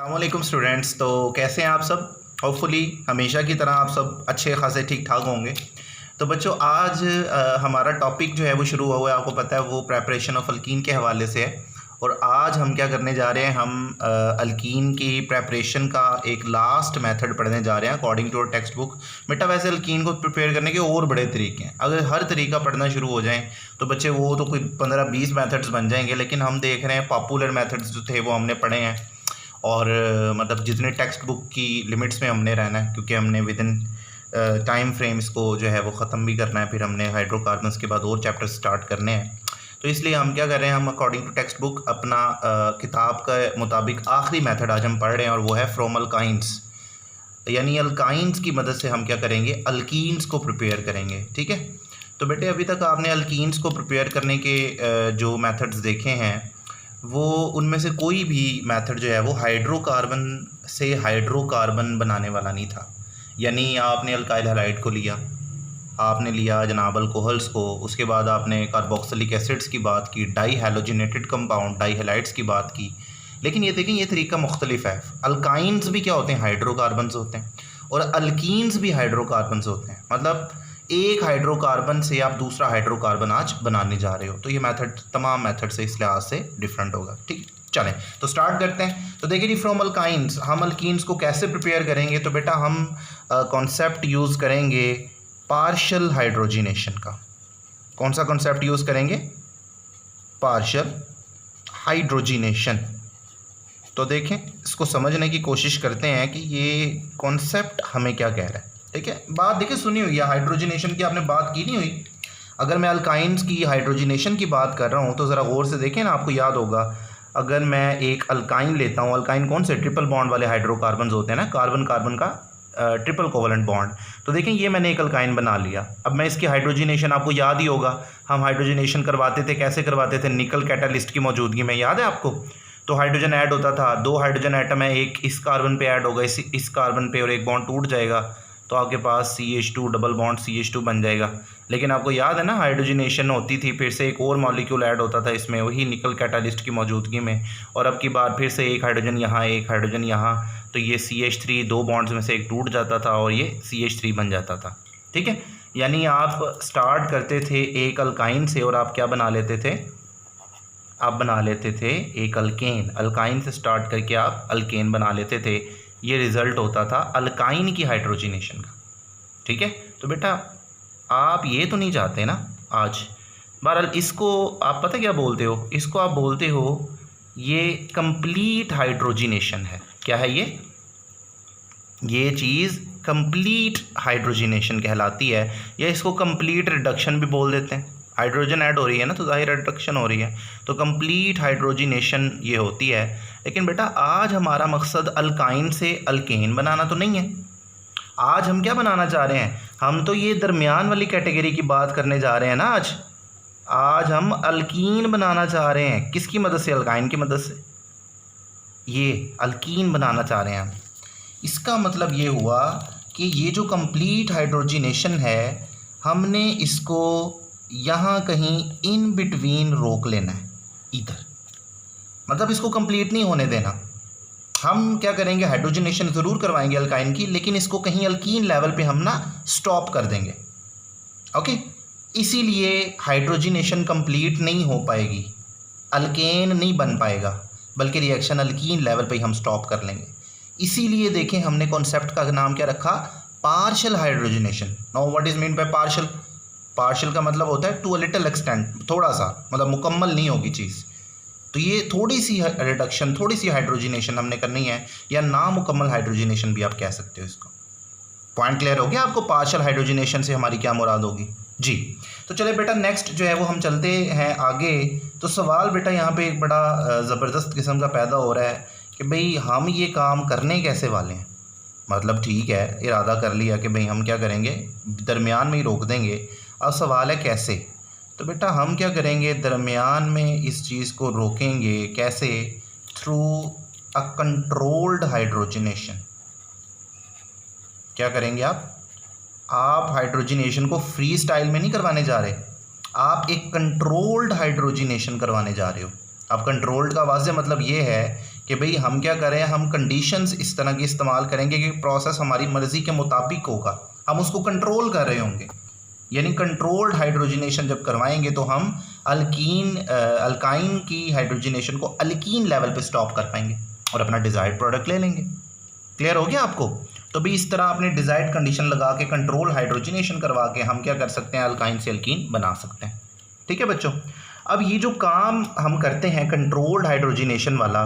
अस्सलामुअलैकुम स्टूडेंट्स। तो कैसे हैं आप सब? होपफुली हमेशा की तरह आप सब अच्छे खासे ठीक ठाक होंगे। तो बच्चों आज हमारा टॉपिक जो है वो शुरू हुआ है, आपको पता है, वो प्रेपरेशन ऑफ अल्कीन के हवाले से है। और आज हम क्या करने जा रहे हैं, हम अल्कीन की प्रेपरेशन का एक लास्ट मेथड पढ़ने जा रहे हैं अकॉर्डिंग टू टेक्स्ट बुक। बेटा वैसे अल्कीन को प्रिपेयर करने के और बड़े तरीके हैं, अगर हर तरीका पढ़ना शुरू हो जाएं तो बच्चे वो तो कोई 15-20 मेथड्स बन जाएंगे। लेकिन हम देख रहे हैं पॉपुलर मेथड्स जो थे वो हमने पढ़े हैं, और मतलब जितने टेक्स्ट बुक की लिमिट्स में हमने रहना है, क्योंकि हमने विद इन टाइम फ्रेम्स को जो है वो ख़त्म भी करना है। फिर हमने हाइड्रोकार्बन्स के बाद और चैप्टर स्टार्ट करने हैं। तो इसलिए हम क्या कर रहे हैं, हम अकॉर्डिंग टू टेक्स्ट बुक अपना किताब के मुताबिक आखिरी मेथड आज हम पढ़ रहे हैं, और वो है फ्रॉम अल्काइंस। यानी अल्काइंस की मदद से हम क्या करेंगे, अल्कीन्स को प्रिपेयर करेंगे। ठीक है। तो बेटे अभी तक आपने अल्कीन्स को प्रिपेयर करने के जो मेथड्स देखे हैं, वो उनमें से कोई भी मेथड जो है वो हाइड्रोकार्बन से हाइड्रोकार्बन बनाने वाला नहीं था। यानी आपने अल्काइल हैलाइड को लिया, आपने लिया जनाब अल्कोहल्स को, उसके बाद आपने कार्बोक्सिलिक एसिड्स की बात की, dihalogenated compound dihalides की बात की। लेकिन ये देखें, ये तरीका मुख्तलिफ है। अल्काइंस भी क्या होते हैं, हाइड्रोकार्बन्स होते हैं, और अल्कीन्स भी हाइड्रोकार्बन्स होते हैं। मतलब एक हाइड्रोकार्बन से आप दूसरा हाइड्रोकार्बन आज बनाने जा रहे हो। तो ये मेथड तमाम मेथड से इस लिहाज से डिफरेंट होगा। ठीक, चलें तो स्टार्ट करते हैं। तो देखिए जी, फ्रॉम अल्काइंस हम अल्कीन्स को कैसे प्रिपेयर करेंगे। तो बेटा हम कॉन्सेप्ट यूज़ करेंगे पार्शियल हाइड्रोजिनेशन का। कौन सा कॉन्सेप्ट यूज़ करेंगे? Partial hydrogenation. तो देखें, इसको समझने की कोशिश करते हैं कि ये कॉन्सेप्ट हमें क्या कह रहा है। ठीक है, बात देखिए सुनी हुई है, हाइड्रोजिनेशन की आपने बात की नहीं हुई। अगर मैं अल्काइंस की हाइड्रोजिनेशन की बात कर रहा हूँ तो ज़रा गौर से देखें ना, आपको याद होगा। अगर मैं एक अल्काइन लेता हूँ, अल्काइन कौन से, ट्रिपल बॉन्ड वाले हाइड्रोकार्बन होते हैं ना, कार्बन कार्बन का ट्रिपल कोवलेंट बॉन्ड। तो देखें, ये मैंने एक अल्काइन बना लिया। अब मैं इसकी हाइड्रोजिनेशन, आपको याद ही होगा, हम हाइड्रोजिनेशन करवाते थे, कैसे करवाते थे, निकल कैटालिस्ट की मौजूदगी में, याद है आपको। तो हाइड्रोजन ऐड होता था, 2 हाइड्रोजन आइटम है, एक इस कार्बन पे ऐड होगा, इस कार्बन पे, और एक बॉन्ड टूट जाएगा, तो आपके पास CH2 डबल बॉन्ड CH2 बन जाएगा। लेकिन आपको याद है ना, हाइड्रोजिनेशन होती थी, फिर से एक और मॉलिक्यूल ऐड होता था इसमें, वही निकल कैटालिस्ट की मौजूदगी में, और अब की बार फिर से एक हाइड्रोजन यहाँ, एक हाइड्रोजन यहाँ, तो ये CH3 2 बॉन्ड्स में से एक टूट जाता था और ये CH3 बन जाता था। ठीक है, यानी आप स्टार्ट करते थे एक अल्काइन से और आप क्या बना लेते थे, आप बना लेते थे एक अल्केन। अल्काइन से स्टार्ट करके आप अल्केन बना लेते थे। ये रिज़ल्ट होता था अल्काइन की हाइड्रोजिनेशन का। ठीक है, तो बेटा आप ये तो नहीं चाहते ना आज। बहरहाल इसको आप पता क्या बोलते हो, इसको आप बोलते हो ये कंप्लीट हाइड्रोजिनेशन है। क्या है ये चीज़ कंप्लीट हाइड्रोजिनेशन कहलाती है, या इसको कंप्लीट रिडक्शन भी बोल देते हैं। हाइड्रोजन ऐड हो रही है ना, तो ज़ाहिर रिडक्शन हो रही है, तो कंप्लीट हाइड्रोजिनेशन ये होती है। लेकिन बेटा आज हमारा मकसद अल्काइन से अल्केन बनाना तो नहीं है। आज हम क्या बनाना चाह रहे हैं, हम तो ये दरमियान वाली कैटेगरी की बात करने जा रहे हैं ना। आज हम अल्कीन बनाना चाह रहे हैं। किसकी मदद से? अल्काइन की मदद से। ये अल्कीन बनाना चाह रहे हैं हम। इसका मतलब ये हुआ कि ये जो कंप्लीट हाइड्रोजिनेशन है, हमने इसको यहाँ कहीं इन बिटवीन रोक लेना है, इधर। मतलब इसको कंप्लीट नहीं होने देना। हम क्या करेंगे, हाइड्रोजिनेशन ज़रूर करवाएंगे अल्काइन की, लेकिन इसको कहीं अल्कीन लेवल पे हम ना स्टॉप कर देंगे। ओके, इसीलिए हाइड्रोजिनेशन कंप्लीट नहीं हो पाएगी, अल्केन नहीं बन पाएगा, बल्कि रिएक्शन अल्कीन लेवल पे ही हम स्टॉप कर लेंगे। इसीलिए देखें, हमने कॉन्सेप्ट का नाम क्या रखा, partial hydrogenation. Now what is mean by partial? Partial का मतलब होता है टू अ लिटिल एक्सटेंट, थोड़ा सा, मतलब मुकम्मल नहीं होगी चीज़। तो ये थोड़ी सी रिडक्शन, थोड़ी सी हाइड्रोजिनेशन हमने करनी है, या नामुकम्मल हाइड्रोजिनेशन भी आप कह सकते हो इसको। पॉइंट क्लियर हो गया आपको, पार्शियल हाइड्रोजिनेशन से हमारी क्या मुराद होगी जी। तो चले बेटा नेक्स्ट जो है वो हम चलते हैं आगे। तो सवाल बेटा यहाँ पे एक बड़ा ज़बरदस्त किस्म का पैदा हो रहा है कि भाई हम ये काम करने कैसे वाले हैं। मतलब ठीक है, इरादा कर लिया कि भाई हम क्या करेंगे, दरमियान में ही रोक देंगे। अब सवाल है कैसे। तो बेटा हम क्या करेंगे, दरमियान में इस चीज़ को रोकेंगे कैसे, थ्रू अ कंट्रोल्ड हाइड्रोजिनेशन। क्या करेंगे आप हाइड्रोजिनेशन को फ्री स्टाइल में नहीं करवाने जा रहे, आप एक कंट्रोल्ड हाइड्रोजिनेशन करवाने जा रहे हो। अब कंट्रोल्ड का वाज़े मतलब ये है कि भाई हम क्या करें, हम कंडीशंस इस तरह की इस्तेमाल करेंगे कि प्रोसेस हमारी मर्ज़ी के मुताबिक होगा, हम उसको कंट्रोल कर रहे होंगे। यानी कंट्रोल्ड हाइड्रोजनेशन जब करवाएंगे तो हम अल्काइन की हाइड्रोजनेशन को अल्कीन लेवल पे स्टॉप कर पाएंगे और अपना डिज़ायर्ड प्रोडक्ट ले लेंगे। क्लियर हो गया आपको? तो भी इस तरह अपने डिज़ायर्ड कंडीशन लगा के कंट्रोल हाइड्रोजनेशन करवा के हम क्या कर सकते हैं, अल्काइन से अल्कीन बना सकते हैं। ठीक है बच्चों, अब ये जो काम हम करते हैं कंट्रोल्ड हाइड्रोजनेशन वाला,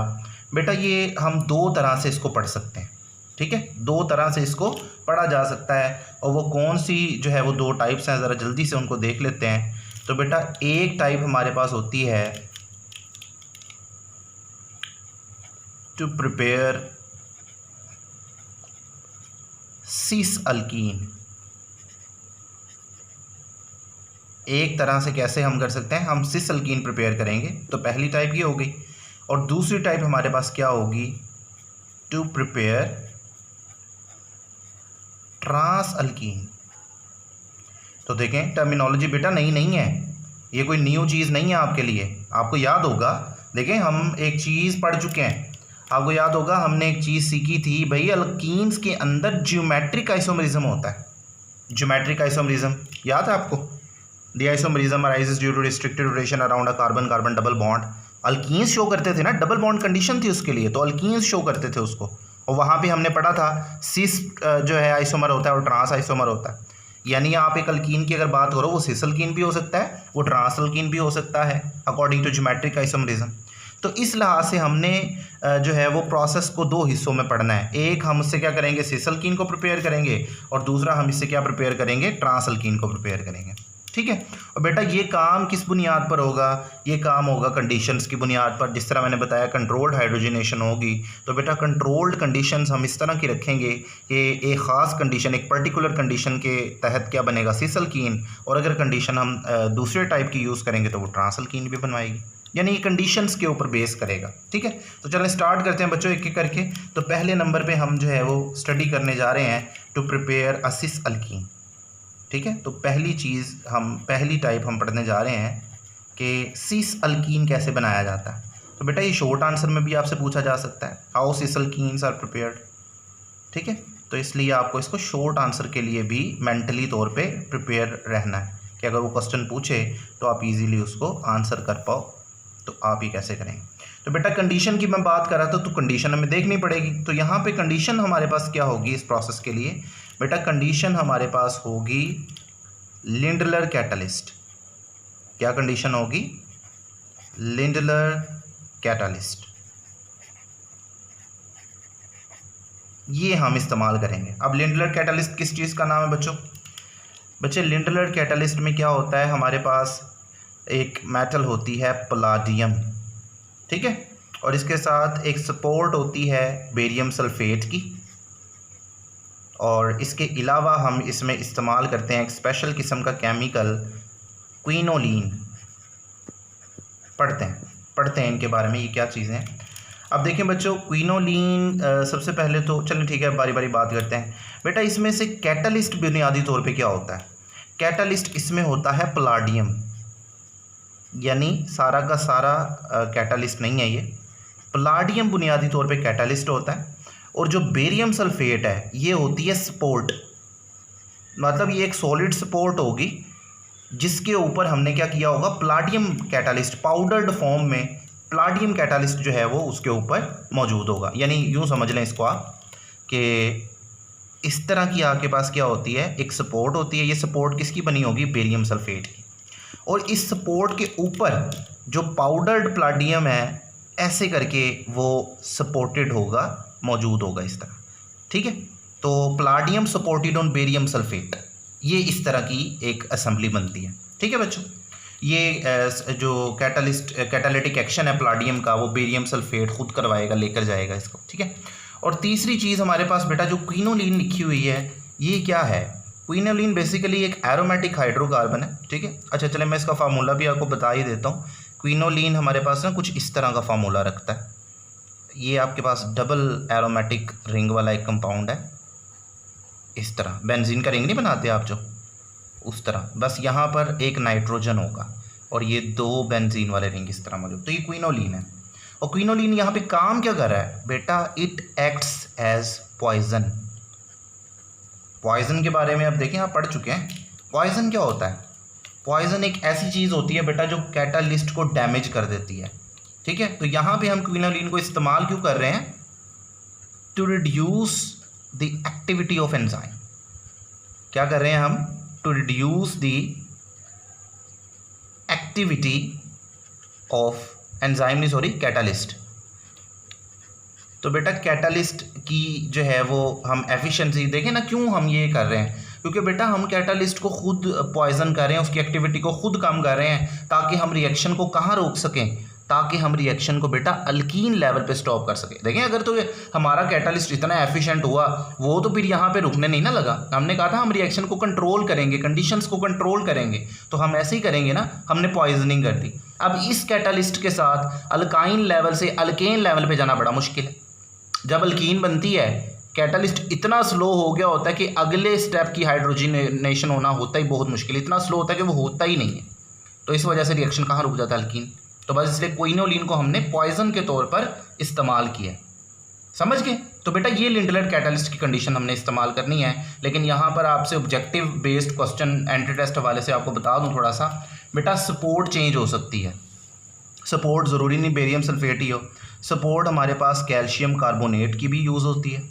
बेटा ये हम दो तरह से इसको पढ़ सकते हैं। ठीक है, दो तरह से इसको पढ़ा जा सकता है, और वो कौन सी जो है वो दो टाइप्स हैं, ज़रा जल्दी से उनको देख लेते हैं। तो बेटा एक टाइप हमारे पास होती है टू प्रिपेयर सिस अल्कीन। एक तरह से कैसे हम कर सकते हैं, हम सिस अल्कीन प्रिपेयर करेंगे, तो पहली टाइप ये हो गई। और दूसरी टाइप हमारे पास क्या होगी, टू प्रिपेयर ट्रांस अल्कीन। तो देखें टर्मिनोलॉजी बेटा नई नहीं है, ये कोई न्यू चीज़ नहीं है आपके लिए। आपको याद होगा, देखें हम एक चीज़ पढ़ चुके हैं, आपको याद होगा हमने एक चीज़ सीखी थी भाई, अल्कीन्स के अंदर ज्योमेट्रिक आइसोमरिज्म होता है। ज्योमेट्रिक आइसोमरिज्म याद है आपको? The isomerism arises due to restricted rotation around a carbon carbon double bond. Alkenes show करते थे ना, डबल बॉन्ड कंडीशन थी उसके लिए, तो अल्कीन्स शो करते थे उसको। और वहाँ पे हमने पढ़ा था सिस जो है आइसोमर होता है और ट्रांस आइसोमर होता है। यानी आप एक अल्कीन की अगर बात करो, वो सिस अल्कीन भी हो सकता है, वो ट्रांस अल्कीन भी हो सकता है अकॉर्डिंग टू ज्योमेट्रिक आइसोमरिज्म। तो इस लिहाज से हमने जो है वो प्रोसेस को दो हिस्सों में पढ़ना है। एक हम इससे क्या करेंगे, सिस अल्कीन को प्रिपेयर करेंगे, और दूसरा हम इससे क्या प्रिपेयर करेंगे, ट्रांस अल्कीन को प्रिपेयर करेंगे। ठीक है, और बेटा ये काम किस बुनियाद पर होगा, ये काम होगा कंडीशंस की बुनियाद पर। जिस तरह मैंने बताया कंट्रोल्ड हाइड्रोजनेशन होगी, तो बेटा कंट्रोल्ड कंडीशंस हम इस तरह की रखेंगे कि एक ख़ास कंडीशन, एक पर्टिकुलर कंडीशन के तहत क्या बनेगा, सिस अल्कीन, और अगर कंडीशन हम दूसरे टाइप की यूज़ करेंगे तो वो ट्रांस अल्कीन भी बनवाएगी। यानी ये कंडीशंस के ऊपर बेस करेगा। ठीक है, तो चलें स्टार्ट करते हैं बच्चों एक एक करके। तो पहले नंबर पे हम जो है वो स्टडी करने जा रहे हैं to prepare a cis alkene. ठीक है, तो पहली टाइप हम पढ़ने जा रहे हैं कि सिस अल्कीन कैसे बनाया जाता है। तो बेटा ये शॉर्ट आंसर में भी आपसे पूछा जा सकता है, how cis alkenes are prepared. ठीक है, तो इसलिए आपको इसको शॉर्ट आंसर के लिए भी मेंटली तौर पे प्रिपेयर रहना है कि अगर वो क्वेश्चन पूछे तो आप इजीली उसको आंसर कर पाओ। तो आप ही कैसे करेंगे। तो बेटा कंडीशन की मैं बात कर रहा था, तो कंडीशन हमें देखनी पड़ेगी। तो यहाँ पे कंडीशन हमारे पास क्या होगी इस प्रोसेस के लिए, बेटा कंडीशन हमारे पास होगी लिंडलर कैटलिस्ट। क्या कंडीशन होगी, लिंडलर कैटलिस्ट, ये हम इस्तेमाल करेंगे। अब लिंडलर कैटलिस्ट किस चीज़ का नाम है बच्चे लिंडलर कैटलिस्ट में क्या होता है, हमारे पास एक मेटल होती है पलाडियम। ठीक है, और इसके साथ एक सपोर्ट होती है बेरियम सल्फेट की, और इसके अलावा हम इसमें इस्तेमाल करते हैं एक स्पेशल किस्म का केमिकल क्विनोलिन। पढ़ते हैं इनके बारे में, ये क्या चीज़ें हैं। अब देखें बच्चों, क्विनोलिन सबसे पहले तो चलिए ठीक है बारी बारी बात करते हैं। बेटा इसमें से कैटलिस्ट बुनियादी तौर पे क्या होता है, कैटलिस्ट इसमें होता है पलाडियम। यानी सारा का सारा कैटलिस्ट नहीं है, ये पलाडियम बुनियादी तौर पे कैटलिस्ट होता है। और जो बेरियम सल्फेट है ये होती है सपोर्ट, मतलब ये एक सॉलिड सपोर्ट होगी जिसके ऊपर हमने क्या किया होगा, प्लाटियम कैटालिस्ट पाउडर्ड फॉर्म में प्लाटियम कैटालिस्ट जो है वो उसके ऊपर मौजूद होगा। यानी यूँ समझ लें इसको आप कि इस तरह की आपके पास क्या होती है, एक सपोर्ट होती है। ये सपोर्ट किसकी बनी होगी, बेरियम सल्फेट की। और इस सपोर्ट के ऊपर जो पाउडर्ड प्लाटियम है ऐसे करके वो सपोर्टेड होगा, मौजूद होगा इस तरह। ठीक है, तो प्लाटियम सपोर्टेड ऑन बेरियम सल्फेट, ये इस तरह की एक असेंबली बनती है। ठीक है बच्चों, ये जो कैटालिटिक एक्शन है प्लाटियम का वो बेरियम सल्फेट खुद करवाएगा, लेकर जाएगा इसको। ठीक है, और तीसरी चीज़ हमारे पास बेटा जो क्विनोलिन लिखी हुई है, ये क्या है, क्विनोलिन बेसिकली एक एरोमेटिक हाइड्रोकार्बन है। ठीक है, अच्छा चले मैं इसका फार्मूला भी आपको बता ही देता हूँ। क्विनोलिन हमारे पास ना कुछ इस तरह का फार्मूला रखता है। ये आपके पास डबल एरोमेटिक रिंग वाला एक कंपाउंड है, इस तरह बेंजीन का रिंग नहीं बनाते आप जो, उस तरह, बस यहाँ पर एक नाइट्रोजन होगा और ये दो बेंजीन वाले रिंग इस तरह मौजूद। तो ये क्विनोलिन है। और क्विनोलिन यहाँ पे काम क्या कर रहा है बेटा, it acts as poison. Poison के बारे में अब देखें, आप पढ़ चुके हैं। पॉइजन क्या होता है? पॉइजन एक ऐसी चीज़ होती है बेटा जो कैटालिस्ट को डैमेज कर देती है, ठीक है। तो यहाँ पे हम क्विनोलिन को इस्तेमाल क्यों कर रहे हैं? To reduce the activity of enzyme. क्या कर रहे हैं हम? To reduce the activity of enzyme, नहीं सॉरी, कैटालिस्ट। तो बेटा कैटालिस्ट की जो है वो हम एफिशिएंसी देखें ना, क्यों हम ये कर रहे हैं? क्योंकि बेटा हम कैटालिस्ट को खुद पॉइजन कर रहे हैं, उसकी एक्टिविटी को खुद कम कर रहे हैं, ताकि हम रिएक्शन को कहाँ रोक सकें? ताकि हम रिएक्शन को बेटा अल्कीन लेवल पे स्टॉप कर सकें। देखें, अगर तो हमारा कैटालिस्ट इतना एफिशिएंट हुआ, वो तो फिर यहाँ पे रुकने नहीं ना लगा। हमने कहा था हम रिएक्शन को कंट्रोल करेंगे, कंडीशंस को कंट्रोल करेंगे, तो हम ऐसे ही करेंगे ना। हमने पॉइजनिंग कर दी। अब इस कैटालिस्ट के साथ अल्काइन लेवल से अल्केन लेवल पे जाना बड़ा मुश्किल है। जब अल्कीन बनती है, कैटालिस्ट इतना स्लो हो गया होता है कि अगले स्टेप की हाइड्रोजनेशन होना होता ही बहुत मुश्किल, इतना स्लो होता है कि वो होता ही नहीं है। तो इस वजह से रिएक्शन कहाँ रुक जाता है? अल्कीन। तो बस इसलिए क्विनोलिन को हमने पॉइजन के तौर पर इस्तेमाल किया। समझ गए? तो बेटा ये लिंडलर कैटालिस्ट की कंडीशन हमने इस्तेमाल करनी है। लेकिन यहाँ पर आपसे objective based question anti test हवाले से आपको बता दूँ थोड़ा सा, बेटा सपोर्ट चेंज हो सकती है। सपोर्ट ज़रूरी नहीं बेरियम सल्फेट ही हो, सपोर्ट हमारे पास कैल्शियम कार्बोनेट की भी यूज़ होती है,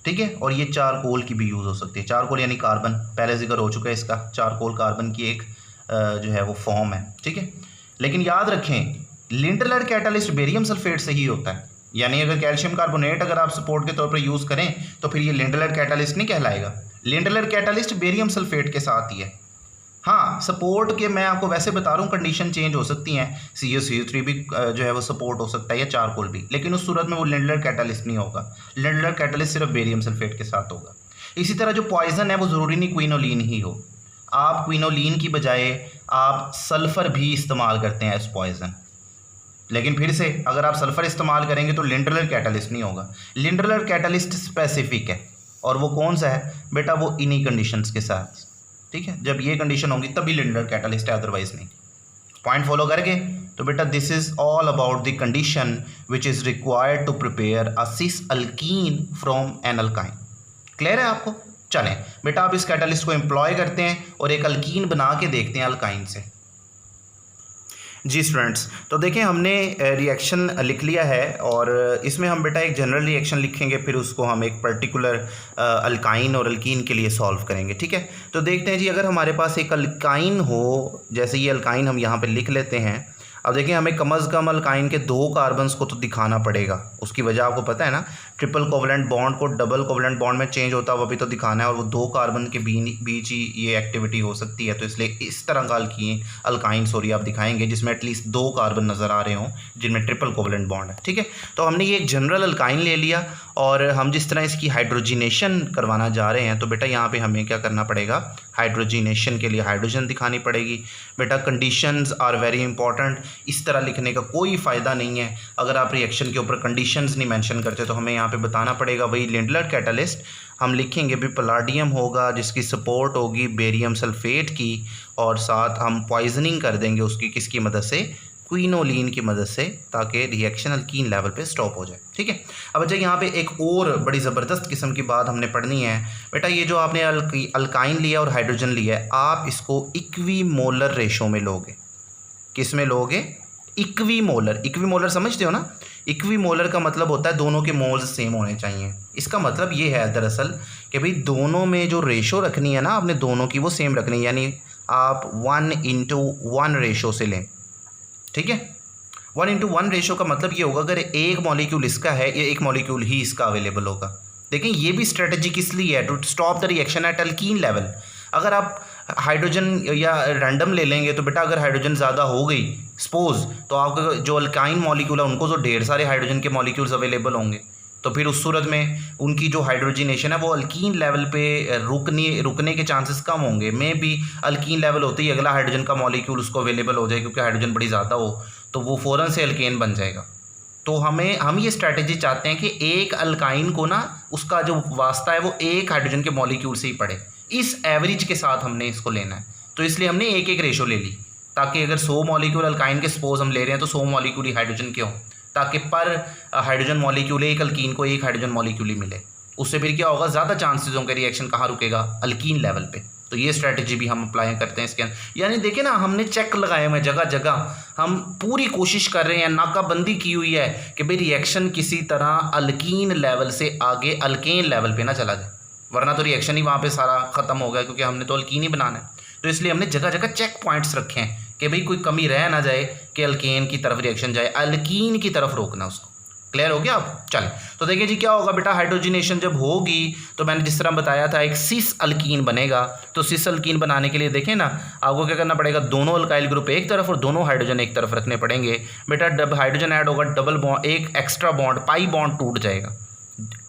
ठीक है। और ये चारकोल की भी यूज़ हो सकती है। चारकोल यानी कार्बन, पहले जिक्र हो चुका है इसका। चारकोल कार्बन की एक जो है वो फॉर्म है, ठीक है। लेकिन याद रखें, लिंडलर कैटालिस्ट बेरियम सल्फेट से ही होता है। यानी अगर कैल्शियम कार्बोनेट अगर आप सपोर्ट के तौर पर यूज़ करें तो फिर ये लिंडलर कैटालिस्ट नहीं कहलाएगा। लिंडलर कैटालिस्ट बेरियम सल्फेट के साथ ही है। हाँ, सपोर्ट के मैं आपको वैसे बता रहा हूँ, कंडीशन चेंज हो सकती हैं। CO3 भी जो है वो सपोर्ट हो सकता है, या चारकोल भी, लेकिन उस सूरत में वो लिंडलर कैटालिस्ट नहीं होगा। लिंडलर कैटालिस्ट सिर्फ बेरियम सल्फेट के साथ होगा। इसी तरह जो पॉइजन है वो ज़रूरी नहीं क्विनोलिन ही हो। आप क्विनोलिन की बजाय आप सल्फ़र भी इस्तेमाल करते हैं एज पॉइजन। लेकिन फिर से अगर आप सल्फ़र इस्तेमाल करेंगे तो लिंडलर कैटालिस्ट नहीं होगा। लिंडलर कैटालिस्ट स्पेसिफिक है, और वो कौन सा है बेटा? वो इन्हीं कंडीशंस के साथ, ठीक है। जब ये कंडीशन होगी तभी लिंडलर कैटालिस्ट है, अदरवाइज नहीं। पॉइंट फॉलो करके तो बेटा this is all about the condition which is required to prepare a cis alkene from an alkyne. Clear है आपको? चलें बेटा, आप इस कैटालिस्ट को एम्प्लॉय करते हैं और एक अल्कीन बना के देखते हैं अल्काइन से। जी स्टूडेंट्स, तो देखें हमने रिएक्शन लिख लिया है, और इसमें हम बेटा एक जनरल रिएक्शन लिखेंगे, फिर उसको हम एक पर्टिकुलर अल्काइन और अल्कीन के लिए सॉल्व करेंगे, ठीक है। तो देखते हैं जी, अगर हमारे पास एक अल्काइन हो, जैसे ये अल्काइन हम यहाँ पे लिख लेते हैं। अब देखिए हमें कम अज़ कम अल्काइन के 2 कार्बन्स को तो दिखाना पड़ेगा। उसकी वजह आपको पता है ना, ट्रिपल कोवलेंट बॉन्ड को डबल कोवलेंट बॉन्ड में चेंज होता है, वो भी तो दिखाना है, और वो 2 कार्बन के बीच ही ये एक्टिविटी हो सकती है। तो इसलिए इस तरह का अल्काइन आप दिखाएंगे जिसमें एटलीस्ट 2 कार्बन नज़र आ रहे हों जिनमें ट्रिपल कोवलेंट बॉन्ड है, ठीक है। तो हमने ये एक जनरल अल्काइन ले लिया, और हम जिस तरह इसकी हाइड्रोजिनेशन करवाना जा रहे हैं, तो बेटा यहाँ पे हमें क्या करना पड़ेगा? हाइड्रोजिनेशन के लिए हाइड्रोजन दिखानी पड़ेगी। बेटा कंडीशंस आर वेरी इंपॉर्टेंट। इस तरह लिखने का कोई फ़ायदा नहीं है अगर आप रिएक्शन के ऊपर कंडीशंस नहीं मेंशन करते। तो हमें यहाँ पे बताना पड़ेगा। वही लिंडलर कैटालिस्ट हम लिखेंगे भी, पलाडियम होगा जिसकी सपोर्ट होगी बेरियम सल्फेट की, और साथ हम पॉइजनिंग कर देंगे उसकी किसकी मदद से? क्विनोलिन की मदद से, ताकि रिएक्शन अल्कीन लेवल पे स्टॉप हो जाए, ठीक है। अब अच्छा, यहाँ पे एक और बड़ी ज़बरदस्त किस्म की बात हमने पढ़नी है बेटा। ये जो आपने अल्काइन लिया और हाइड्रोजन लिया है, आप इसको इक्विमोलर रेशो में लोगे। किस में लोगे? इक्विमोलर। इक्विमोलर समझते हो ना? इक्विमोलर का मतलब होता है दोनों के मोल्स सेम होने चाहिए। इसका मतलब ये है दरअसल कि भाई दोनों में जो रेशो रखनी है ना आपने, दोनों की वो सेम रखनी है। यानी आप 1:1 रेशो से लें, ठीक है। 1:1 रेशो का मतलब ये होगा अगर एक मॉलिक्यूल इसका है, या एक मॉलिक्यूल ही इसका अवेलेबल होगा। देखें ये भी स्ट्रेटजी किस लिए है? To stop the reaction at alkene level. अगर आप हाइड्रोजन या रैंडम ले लेंगे तो बेटा अगर हाइड्रोजन ज़्यादा हो गई सपोज, तो आपके जो अल्काइन मॉलिक्यूल है उनको तो ढेर सारे हाइड्रोजन के मॉलिक्यूल्स अवेलेबल होंगे। तो फिर उस सूरत में उनकी जो हाइड्रोजिनेशन है वो अल्कीन लेवल पे रुकने के चांसेस कम होंगे। में भी अल्कीन लेवल होते ही अगला हाइड्रोजन का मॉलिक्यूल उसको अवेलेबल हो जाए, क्योंकि हाइड्रोजन बड़ी ज़्यादा हो तो वो फ़ौरन से अल्केन बन जाएगा। तो हम ये स्ट्रैटेजी चाहते हैं कि एक अल्काइन को ना उसका जो वास्ता है वो एक हाइड्रोजन के मॉलिक्यूल से ही पड़े। इस एवरेज के साथ हमने इसको लेना है, तो इसलिए हमने 1:1 रेशो ले ली, ताकि अगर 100 मॉलिक्यूल अल्काइन के सपोज हम ले रहे हैं तो 100 मॉलिक्यूल ही हाइड्रोजन के हों। ताकि पर हाइड्रोजन मॉलिक्यूल एक अल्कीन को एक हाइड्रोजन मॉलिक्यूल ही मिले। उससे फिर क्या होगा, ज़्यादा चांसेस होंगे रिएक्शन कहाँ रुकेगा, अल्कीन लेवल पे। तो ये स्ट्रेटजी भी हम अप्लाई करते हैं इसके अंदर। यानी देखिए ना, हमने चेक लगाए हुए जगह जगह, हम पूरी कोशिश कर रहे हैं, नाकाबंदी की हुई है कि भाई रिएक्शन किसी तरह अल्कीन लेवल से आगे अल्केन लेवल पे ना चला जाए, वरना तो रिएक्शन ही वहाँ पे सारा ख़त्म हो गया, क्योंकि हमने तो अल्कीन ही बनाना है। तो इसलिए हमने जगह जगह चेक पॉइंट्स रखे हैं कि भाई कोई कमी रह ना जाए कि अल्केन की तरफ रिएक्शन जाए, अल्कीन की तरफ रोकना उसको। क्लियर हो गया अब? चल तो देखिए जी क्या होगा बेटा, हाइड्रोजनेशन जब होगी तो मैंने जिस तरह बताया था एक सिस अल्कीन बनेगा। तो सिस अल्कीन बनाने के लिए देखें ना, आपको क्या करना पड़ेगा, दोनों अल्काइल ग्रुप एक तरफ और दोनों हाइड्रोजन एक तरफ रखने पड़ेंगे बेटा। जब हाइड्रोजन ऐड होगा डबल बॉन्ड, एक एक्स्ट्रा बॉन्ड पाई बॉन्ड टूट जाएगा।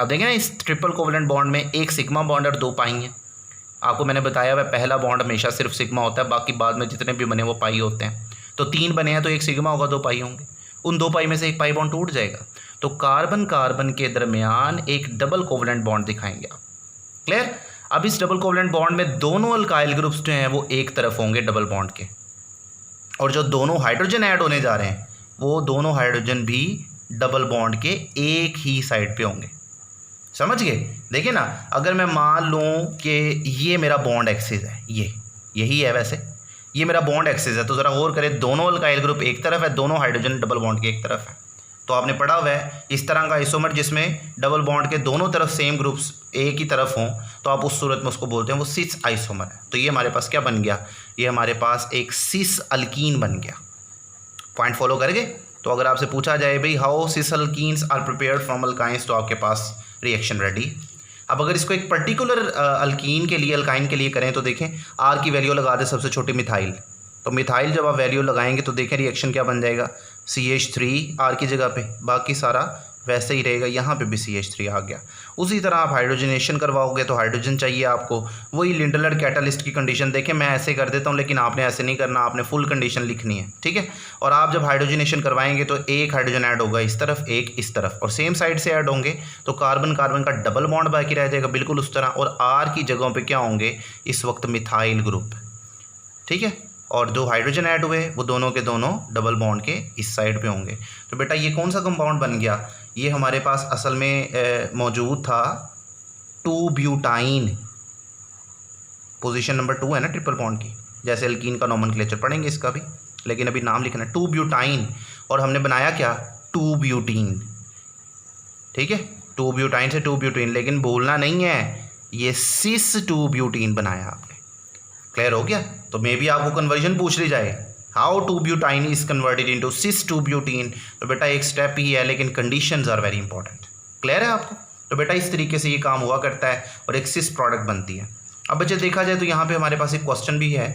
अब देखें ना, इस ट्रिपल कोवेलेंट बॉन्ड में एक सिग्मा बॉन्ड और 2 पाई हैं। आपको मैंने बताया हुआ पहला बॉन्ड हमेशा सिर्फ सिग्मा होता है, बाकी बाद में जितने भी बने वो पाई होते हैं। तो 3 बने हैं तो एक सिग्मा होगा, 2 पाई होंगे। उन 2 पाई में से एक पाई बॉन्ड टूट जाएगा, तो कार्बन कार्बन के दरमियान एक डबल कोवेलेंट बॉन्ड दिखाएंगे आप। क्लियर? अब इस डबल कोवेलेंट बॉन्ड में दोनों अल्काइल ग्रुप्स जो हैं वो एक तरफ होंगे डबल बॉन्ड के, और जो दोनों हाइड्रोजन ऐड होने जा रहे हैं वो दोनों हाइड्रोजन भी डबल बॉन्ड के एक ही साइड पे होंगे। समझ गए? देखिए ना, अगर मैं मान लूँ कि ये मेरा बॉन्ड एक्सिस है, ये यही है वैसे, ये मेरा बॉन्ड एक्सिस है, तो ज़रा गौर करें, दोनों अल्काइल ग्रुप एक तरफ है, दोनों हाइड्रोजन डबल बॉन्ड के एक तरफ है। तो आपने पढ़ा हुआ है इस तरह का आइसोमर जिसमें डबल बॉन्ड के दोनों तरफ सेम ग्रुप्स एक ही तरफ हों, तो आप उस सूरत में उसको बोलते हैं वो सिस आइसोमर है। तो ये हमारे पास क्या बन गया, ये हमारे पास एक सिस अल्कीन बन गया। पॉइंट फॉलो कर गए? तो अगर आपसे पूछा जाए भाई how cis alkenes are prepared from alkynes, तो आपके पास रिएक्शन रेडी। अब अगर इसको एक पर्टिकुलर अल्कीन के लिए, अल्काइन के लिए करें, तो देखें आर की वैल्यू लगा दें सबसे छोटी मिथाइल। तो मिथाइल जब आप वैल्यू लगाएंगे तो देखें रिएक्शन क्या बन जाएगा, CH3 आर की जगह पे, बाकी सारा वैसे ही रहेगा, यहाँ पे भी CH3 आ गया। उसी तरह आप हाइड्रोजनेशन करवाओगे तो हाइड्रोजन चाहिए आपको, वही लिंडलर कैटलिस्ट की कंडीशन। देखें मैं ऐसे कर देता हूँ, लेकिन आपने ऐसे नहीं करना, आपने फुल कंडीशन लिखनी है, ठीक है। और आप जब हाइड्रोजनेशन करवाएंगे तो एक हाइड्रोजन ऐड होगा इस तरफ, एक इस तरफ, और सेम साइड से ऐड होंगे, तो कार्बन कार्बन का डबल बॉन्ड बाकी रह जाएगा बिल्कुल उस तरह। और आर की जगहों पर क्या होंगे इस वक्त, मिथाइल ग्रुप, ठीक है। और जो हाइड्रोजन ऐड हुए वो दोनों के दोनों डबल बॉन्ड के इस साइड पे होंगे। तो बेटा ये कौन सा कंपाउंड बन गया, ये हमारे पास असल में मौजूद था 2 ब्यूटाइन, पोजीशन नंबर 2 है ना ट्रिपल बॉन्ड की, जैसे अल्कीन का नोमेनक्लेचर पढ़ेंगे इसका भी, लेकिन अभी नाम लिखना है 2 ब्यूटाइन। और हमने बनाया क्या, 2 ब्यूटीन, ठीक है, 2 ब्यूटाइन से 2 ब्यूटीन, लेकिन भूलना नहीं है ये सिस 2 ब्यूटीन बनाया आपने। क्लियर हो गया? तो मे बी आपको कन्वर्जन पूछ ली जाए, how 2 butyne is converted into cis 2 butene, तो बेटा एक स्टेप ही है, लेकिन conditions are very important. Clear है आपको? तो बेटा इस तरीके से ये काम हुआ करता है और एक सिस प्रोडक्ट बनती है। अब बच्चे देखा जाए तो यहाँ पे हमारे पास एक क्वेश्चन भी है,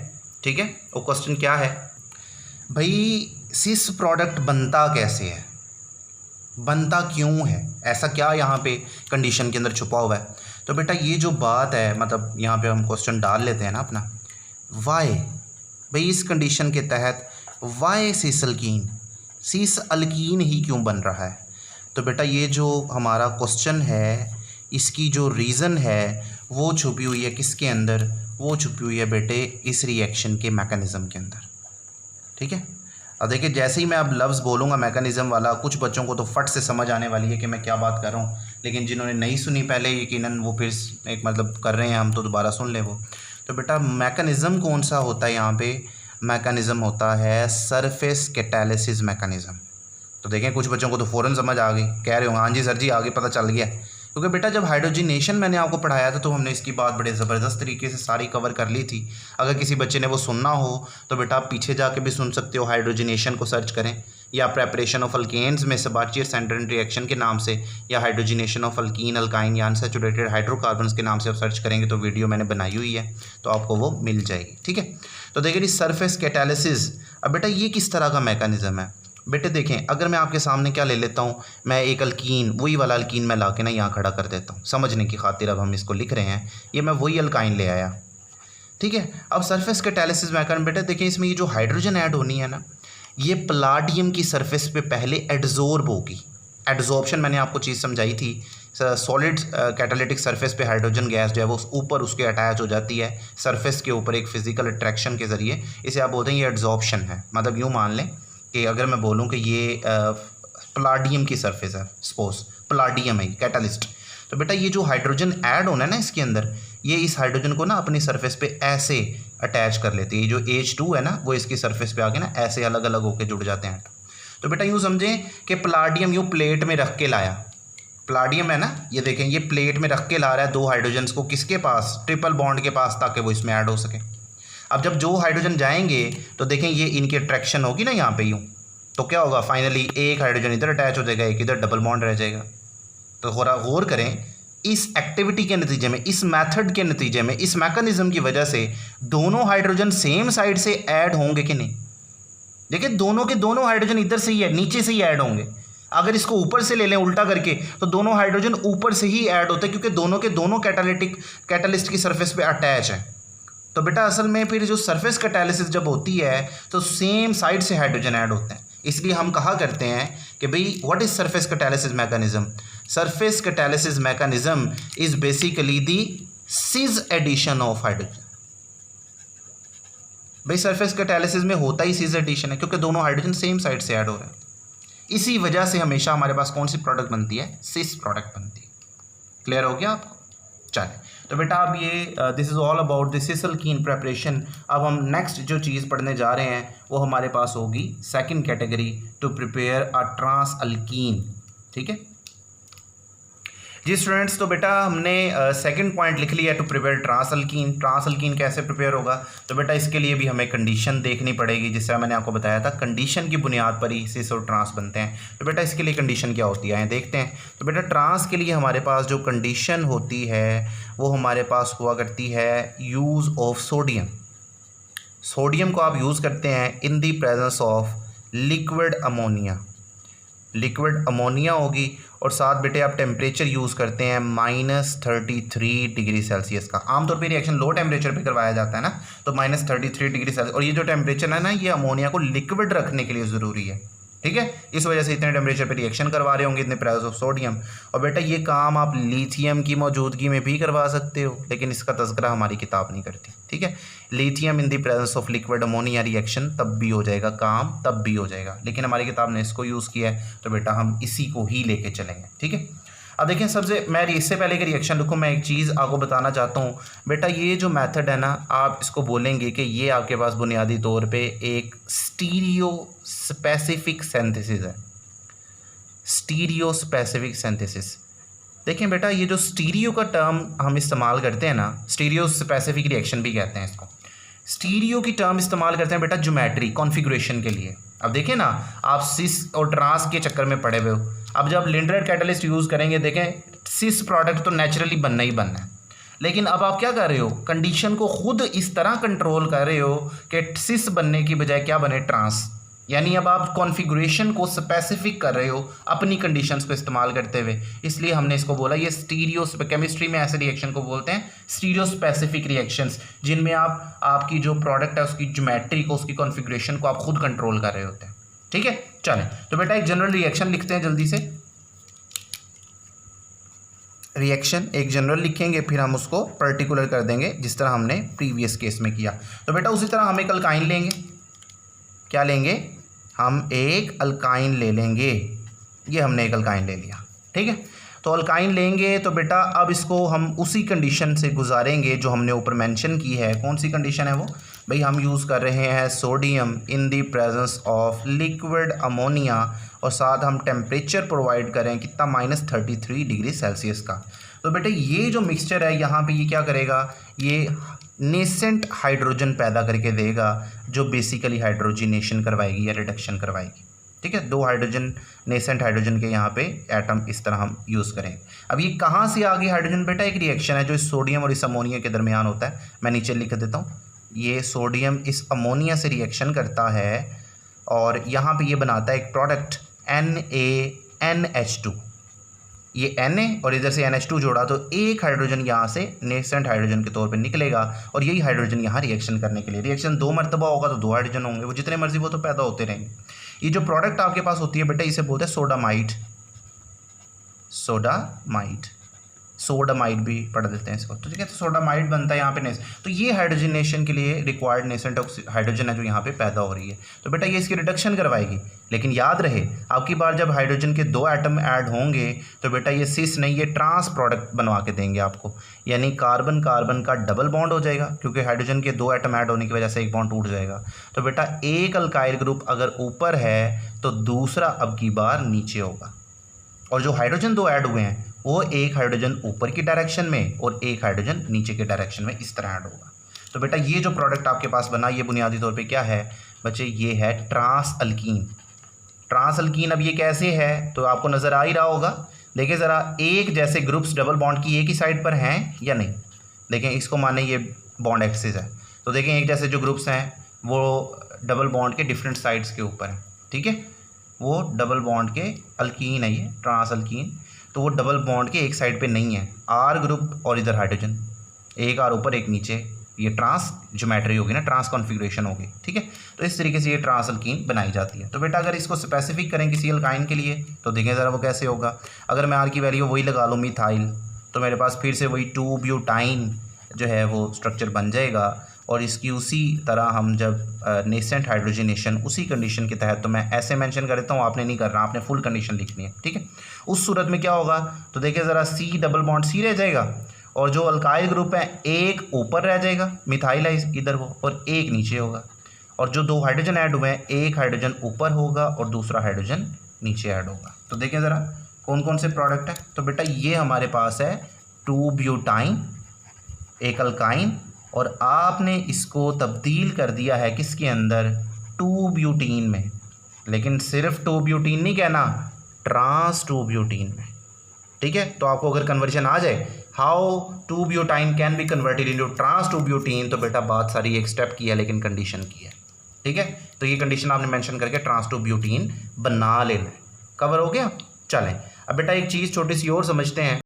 ठीक है। वो क्वेश्चन क्या है भाई, सिस प्रोडक्ट बनता कैसे है, बनता क्यों है, ऐसा क्या यहाँ पे कंडीशन के अंदर छुपा हुआ है। तो बेटा ये जो बात है, मतलब यहाँ पे हम क्वेश्चन डाल लेते हैं ना अपना, वाई भाई इस कंडीशन के तहत वाई सिस अल्कीन ही क्यों बन रहा है। तो बेटा ये जो हमारा क्वेश्चन है, इसकी जो रीज़न है वो छुपी हुई है किसके अंदर, वो छुपी हुई है बेटे इस रिएक्शन के मैकेनिज़्म के अंदर, ठीक है। अब देखिए जैसे ही मैं अब लफ्ज़ बोलूँगा मैकेनिज़्म वाला, कुछ बच्चों को तो फट से समझ आने वाली है कि मैं क्या बात कर रहा हूँ, लेकिन जिन्होंने नहीं सुनी पहले यकीनन वो फिर एक मतलब कर रहे हैं हम, तो दोबारा सुन लें वो। तो बेटा मैकेनिज़्म कौन सा होता है यहाँ पे, मैकेनिज़्म होता है सरफेस कैटालिसिस मैकेनिज़्म। तो देखें कुछ बच्चों को तो फ़ौरन समझ आ गई, कह रहे होंगे हाँ जी सर जी आगे पता चल गया, क्योंकि बेटा जब हाइड्रोजनेशन मैंने आपको पढ़ाया था तो हमने इसकी बात बड़े ज़बरदस्त तरीके से सारी कवर कर ली थी। अगर किसी बच्चे ने वो सुनना हो तो बेटा आप पीछे जाके भी सुन सकते हो, हाइड्रोजनेशन को सर्च करें, या प्रेपरेशन ऑफ अल्केन्स में सबार्चियर सेंट्रल रिएक्शन के नाम से, या हाइड्रोजनेशन ऑफ अल्कीन अल्काइन या अनसैचुरेटेड हाइड्रोकार्बन्स के नाम से आप सर्च करेंगे तो वीडियो मैंने बनाई हुई है, तो आपको वो मिल जाएगी, ठीक है। तो देखिए सरफेस कैटालिसिस, अब बेटा ये किस तरह का मैकेनिज़्म है। बेटे देखें अगर मैं आपके सामने क्या ले लेता हूँ, मैं एक अल्कीन, वही वाला अल्कीन मैं ला के ना यहाँ खड़ा कर देता हूँ, समझने की खातिर अब हम इसको लिख रहे हैं, ये मैं वही अल्काइन ले आया, ठीक है। अब सरफेस कैटालिसिस मैकेनिज्म बेटे देखें, इसमें ये जो हाइड्रोजन ऐड होनी है ना, ये पलाडियम की सरफेस पे पहले एड्जॉर्ब होगी। एड्जॉर्प्शन मैंने आपको चीज़ समझाई थी, सॉलिड कैटालिटिक सरफेस पे हाइड्रोजन गैस जो है वो ऊपर उसके अटैच हो जाती है सरफेस के ऊपर एक फिजिकल अट्रैक्शन के ज़रिए, इसे आप बोलते हैं ये एड्जॉर्प्शन है। मतलब यूँ मान लें कि अगर मैं बोलूँ कि ये पलाडियम की सरफेस है, सपोज पलाडियम है कैटालिस्ट। तो बेटा ये जो हाइड्रोजन ऐड होना है ना इसके अंदर, ये इस हाइड्रोजन को ना अपनी सरफेस पे ऐसे अटैच कर लेते हैं। ये जो H2 है ना वो इसकी सरफेस पे आके ना ऐसे अलग अलग होकर जुड़ जाते हैं। तो बेटा यूँ समझें कि पलाडियम यूँ प्लेट में रख के लाया, पलाडियम है ना, ये देखें ये प्लेट में रख के ला रहा है दो हाइड्रोजन्स को किसके पास, ट्रिपल बॉन्ड के पास, ताकि वो इसमें ऐड हो सके। अब जब जो हाइड्रोजन जाएंगे तो देखें ये इनकी अट्रैक्शन होगी ना यहाँ पे यूँ, तो क्या होगा, फाइनली एक हाइड्रोजन इधर अटैच हो जाएगा, एक इधर डबल बॉन्ड रह जाएगा। तो थोड़ा गौर करें, इस एक्टिविटी के नतीजे में, इस मेथड के नतीजे में, इस मैकेनिज्म की वजह से दोनों हाइड्रोजन सेम साइड से ऐड होंगे कि नहीं। देखिए दोनों के दोनों हाइड्रोजन इधर से ही नीचे से ही ऐड होंगे। अगर इसको ऊपर से ले लें उल्टा करके तो दोनों हाइड्रोजन ऊपर से ही ऐड होते हैं, क्योंकि दोनों के दोनों कैटालिस्ट की सरफेस पे अटैच है। तो बेटा असल में फिर जो सरफेस कैटालिसिस जब होती है तो सेम साइड से हाइड्रोजन ऐड होते हैं। इसलिए हम कहा करते हैं कि भाई what is surface catalysis mechanism. Surface catalysis mechanism is basically the cis addition of hydrogen. भाई सरफेस कैटालिसिस में होता ही सिस एडिशन है, क्योंकि दोनों हाइड्रोजन सेम साइड से ऐड हो रहे हैं। इसी वजह से हमेशा हमारे पास कौन सी प्रोडक्ट बनती है, सिस प्रोडक्ट बनती है। क्लियर हो गया आपको। चलिए तो बेटा अब ये this is all about the cis alkyne preparation. अब हम नेक्स्ट जो चीज़ पढ़ने जा रहे हैं वो हमारे पास होगी second category, to prepare a trans alkene. ठीक है जी स्टूडेंट्स, तो बेटा हमने सेकंड पॉइंट लिख लिया, to prepare trans alkene. Trans alkene कैसे प्रिपेयर होगा, तो बेटा इसके लिए भी हमें कंडीशन देखनी पड़ेगी, जिससे मैंने आपको बताया था कंडीशन की बुनियाद पर ही सिस और ट्रांस बनते हैं। तो बेटा इसके लिए कंडीशन क्या होती है देखते हैं। तो बेटा ट्रांस के लिए हमारे पास जो कंडीशन होती है वो हमारे पास हुआ करती है यूज़ ऑफ सोडियम। सोडियम को आप यूज़ करते हैं in the presence of liquid ammonia. Liquid ammonia होगी और साथ बेटे आप टेम्परेचर यूज़ करते हैं -33 डिग्री सेल्सियस का। आमतौर पे रिएक्शन लो टेम्परेचर पे करवाया जाता है ना, तो -33 डिग्री सेल्सियस। और ये जो टेम्परेचर है ना, ये अमोनिया को लिक्विड रखने के लिए ज़रूरी है। ठीक है, इस वजह से इतने टेम्परेचर पे रिएक्शन करवा रहे होंगे, इतने प्रेजेंस ऑफ सोडियम। और बेटा ये काम आप लिथियम की मौजूदगी में भी करवा सकते हो, लेकिन इसका तज़किरा हमारी किताब नहीं करती। ठीक है, lithium in the presence of liquid ammonia reaction तब भी हो जाएगा, काम तब भी हो जाएगा, लेकिन हमारी किताब ने इसको यूज़ किया है, तो बेटा हम इसी को ही लेके चलेंगे। ठीक है, अब देखें सबसे मैं इससे पहले कि रिएक्शन लिखूँ, मैं एक चीज़ आपको बताना चाहता हूँ। बेटा ये जो मेथड है ना, आप इसको बोलेंगे कि ये आपके पास बुनियादी तौर पे एक स्टीरियो स्पेसिफिक सिंथेसिस है। Stereo specific synthesis. देखें बेटा ये जो स्टीरियो का टर्म हम इस्तेमाल करते हैं ना, स्टीरियो स्पेसिफिक रिएक्शन भी कहते हैं इसको। स्टीरियो की टर्म इस्तेमाल करते हैं बेटा ज्योमेट्री कॉन्फ़िगरेशन के लिए। अब देखें ना, आप सिस और ट्रांस के चक्कर में पड़े हुए हो। अब जब लिंडरेट कैटलिस्ट यूज़ करेंगे, देखें सिस प्रोडक्ट तो नेचुरली बनना ही बनना है, लेकिन अब आप क्या कर रहे हो, कंडीशन को खुद इस तरह कंट्रोल कर रहे हो कि सिस बनने की बजाय क्या बने, ट्रांस। यानी अब आप कॉन्फ़िगरेशन को स्पेसिफिक कर रहे हो अपनी कंडीशंस को इस्तेमाल करते हुए, इसलिए हमने इसको बोला ये स्टीरियो। केमिस्ट्री में ऐसे रिएक्शन को बोलते हैं स्टीरियो स्पेसिफिक रिएक्शंस, जिनमें आप आपकी जो प्रोडक्ट है उसकी ज्योमेट्री को, उसकी कॉन्फ़िगरेशन को आप खुद कंट्रोल कर रहे होते हैं। ठीक है, चलें तो बेटा एक जनरल रिएक्शन लिखते हैं जल्दी से। रिएक्शन एक जनरल लिखेंगे, फिर हम उसको पर्टिकुलर कर देंगे जिस तरह हमने प्रीवियस केस में किया। तो बेटा उसी तरह हम एक अल्काइन लेंगे। क्या लेंगे, हम एक अल्काइन ले लेंगे। ये हमने एक अल्काइन ले लिया। ठीक है, तो अल्काइन लेंगे तो बेटा अब इसको हम उसी कंडीशन से गुजारेंगे जो हमने ऊपर मेंशन की है। कौन सी कंडीशन है वो, भाई हम यूज़ कर रहे हैं sodium in the presence of liquid ammonia, और साथ हम टेम्परेचर प्रोवाइड करें कितना, -33 डिग्री सेल्सियस का। तो बेटे ये जो मिक्सचर है यहाँ पे ये क्या करेगा, ये नेसेंट हाइड्रोजन पैदा करके देगा, जो बेसिकली हाइड्रोजिनेशन करवाएगी या रिडक्शन करवाएगी। ठीक है, 2 हाइड्रोजन नेसेंट हाइड्रोजन के यहाँ पे एटम इस तरह हम यूज़ करें। अब ये कहाँ से आ गई हाइड्रोजन, बेटा एक रिएक्शन है जो इस सोडियम और इस अमोनिया के दरमियान होता है। मैं नीचे लिख देता हूँ, ये सोडियम इस अमोनिया से रिएक्शन करता है और यहाँ पे ये बनाता है एक प्रोडक्ट NaNH2। ये Na और इधर से NH2 जोड़ा तो एक हाइड्रोजन यहाँ से नेसेंट हाइड्रोजन के तौर पे निकलेगा, और यही हाइड्रोजन यहाँ रिएक्शन करने के लिए, रिएक्शन 2 मरतबा होगा तो 2 हाइड्रोजन होंगे, वो जितने मर्जी वो तो पैदा होते रहेंगे। ये जो प्रोडक्ट आपके पास होती है बेटा, इसे बोलते हैं सोडामाइड। सोडामाइड सोडामाइड भी पढ़ देते हैं इसको। तो ठीक है, तो सोडामाइड बनता है यहाँ पे तो ये हाइड्रोजनेशन के लिए रिक्वायर्ड नेसेंट हाइड्रोजन है जो यहाँ पे पैदा हो रही है। तो बेटा ये इसकी रिडक्शन करवाएगी, लेकिन याद रहे आपकी बार जब हाइड्रोजन के 2 एटम ऐड होंगे तो बेटा ये सिस नहीं, ये ट्रांस प्रोडक्ट बनवा के देंगे आपको, यानी कार्बन कार्बन का डबल बॉन्ड हो जाएगा, क्योंकि हाइड्रोजन के 2 एटम ऐड होने की वजह से एक बॉन्ड टूट जाएगा। तो बेटा एक अल्काइल ग्रुप अगर ऊपर है तो दूसरा अब की बार नीचे होगा, और जो हाइड्रोजन 2 ऐड हुए हैं वो एक हाइड्रोजन ऊपर की डायरेक्शन में और एक हाइड्रोजन नीचे के डायरेक्शन में इस तरह ऐड होगा। तो बेटा ये जो प्रोडक्ट आपके पास बना ये बुनियादी तौर पे क्या है बच्चे, ये है ट्रांस अल्कीन। ट्रांस अल्कीन अब ये कैसे है तो आपको नज़र आ ही रहा होगा। देखिए ज़रा, एक जैसे ग्रुप्स डबल बॉन्ड की एक ही साइड पर हैं या नहीं, देखें इसको माने ये बॉन्ड एक्सिस है, तो देखें एक जैसे जो ग्रुप्स हैं वो डबल बॉन्ड के डिफरेंट साइड्स के ऊपर है, ठीक है, वो डबल बॉन्ड के अल्कीन है ये ट्रांस अल्कीन। तो वो डबल बॉन्ड के एक साइड पे नहीं है, आर ग्रुप और इधर हाइड्रोजन, एक आर ऊपर एक नीचे, ये ट्रांस ज्योमेट्री होगी ना, ट्रांस कॉन्फ़िगरेशन होगी, ठीक है। तो इस तरीके से ये ट्रांस अल्कीन बनाई जाती है। तो बेटा अगर इसको स्पेसिफिक करें किसी अल्काइन के लिए तो देखें ज़रा वो कैसे होगा। अगर मैं आर की वैल्यू वही लगा लूँ मिथाइल, तो मेरे पास फिर से वही 2 ब्यूटाइन जो है वो स्ट्रक्चर बन जाएगा, और इसकी उसी तरह हम जब नेसेंट हाइड्रोजनेशन उसी कंडीशन के तहत, तो मैं ऐसे मेंशन कर देता हूँ, आपने नहीं करना, आपने फुल कंडीशन लिखनी है, ठीक है। उस सूरत में क्या होगा तो देखिए ज़रा, सी डबल बॉन्ड सी रह जाएगा, और जो अल्काइल ग्रुप है एक ऊपर रह जाएगा, मिथाइल है इधर वो, और एक नीचे होगा, और जो 2 हाइड्रोजन ऐड हुए हैं एक हाइड्रोजन ऊपर होगा और दूसरा हाइड्रोजन नीचे ऐड होगा। तो देखें ज़रा कौन कौन से प्रोडक्ट है। तो बेटा ये हमारे पास है 2 ब्यूटाइन, एक अल्काइन, और आपने इसको तब्दील कर दिया है किसके अंदर, 2 ब्यूटीन में, लेकिन सिर्फ 2 ब्यूटीन नहीं कहना, ट्रांस 2 ब्यूटीन में, ठीक है। तो आपको अगर कन्वर्जन आ जाए how 2 butyne can be converted into trans 2 butene, तो बेटा बात सारी एक स्टेप की है लेकिन कंडीशन की है, ठीक है। तो ये कंडीशन आपने मेंशन करके ट्रांस 2 ब्यूटीन बना लेना है। कवर हो गया। चलें अब बेटा एक चीज़ छोटी सी और समझते हैं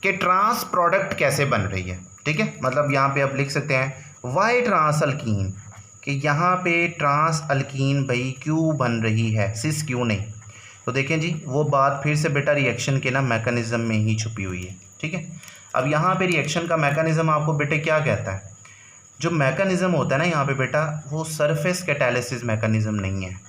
कि ट्रांस प्रोडक्ट कैसे बन रही है, ठीक है। मतलब यहाँ पे आप लिख सकते हैं वाई ट्रांस अल्कीन, कि यहाँ पे ट्रांस अल्कीन भाई क्यों बन रही है, सिस क्यों नहीं। तो देखें जी वो बात फिर से बेटा रिएक्शन के ना मैकेनिज़्म में ही छुपी हुई है, ठीक है। अब यहाँ पे रिएक्शन का मैकेनिज़्म आपको बेटे क्या कहता है, जो मैकेनिज़्म होता है ना यहाँ पे बेटा, वो सरफेस कैटालिसिस मैकेनिज़्म नहीं है।